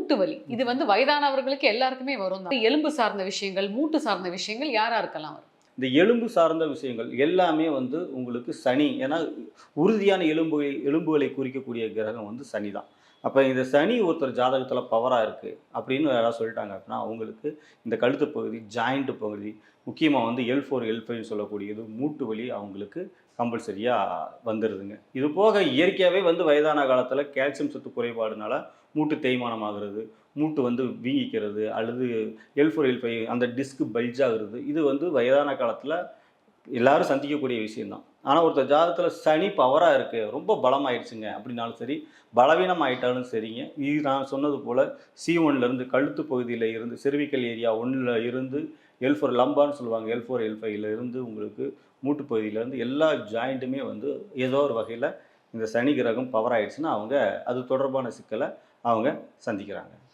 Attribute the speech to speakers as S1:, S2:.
S1: மூட்டு வலி இது வந்து வயதானவர்களுக்கு எல்லாருக்குமே வரும் தான். எலும்பு சார்ந்த விஷயங்கள், மூட்டு சார்ந்த விஷயங்கள் யாரா இருக்கலாம் வரும்?
S2: இந்த எலும்பு சார்ந்த விஷயங்கள் எல்லாமே வந்து உங்களுக்கு சனி. ஏன்னா உறுதியான எலும்புகளை குறிக்கக்கூடிய கிரகம் வந்து சனி தான். அப்ப இந்த சனி ஒருத்தர் ஜாதகத்தில பவரா இருக்கு அப்படின்னு யாராவது சொல்லிட்டாங்க அப்படின்னா, அவங்களுக்கு இந்த கழுத்து பகுதி, ஜாயிண்ட் பகுதி, முக்கியமா வந்து L4, L5ன்னு சொல்லக்கூடியது மூட்டு வலி அவங்களுக்கு கம்பல்சரியா வந்துருதுங்க. இது போக இயற்கையாவே வந்து வயதான காலத்தில கால்சியம் சத்து குறைபாடுனால மூட்டு தேய்மானம் ஆகுறது, மூட்டு வந்து வீங்கிக்கிறது அல்லது L4, L5 அந்த டிஸ்க் பல்ஜ் ஆகுறது. இது வந்து வயதான காலத்தில எல்லாரும் சந்திக்கக்கூடிய விஷயம் தான். ஆனா ஒருத்தர் ஜாதகத்தில சனி பவரா இருக்கு, ரொம்ப பலமாயிடுச்சுங்க அப்படின்னாலும் சரி, பலவீனம் ஆயிட்டாலும் சரிங்க, இது நான் சொன்னது போல C1லேருந்து கழுத்து பகுதியில இருந்து செர்விக்கல் ஏரியா 1ல இருந்து L4 லம்பார்ன்னு சொல்லுவாங்க. L4, L5ல இருந்து உங்களுக்கு மூட்டு பகுதியிலேருந்து எல்லா ஜாயிண்ட்டுமே வந்து ஏதோ ஒரு வகையில இந்த சனி கிரகம் பவர் ஆயிடுச்சுன்னா, அவங்க அது தொடர்பான சிக்கல அவங்க சந்திக்கிறாங்க.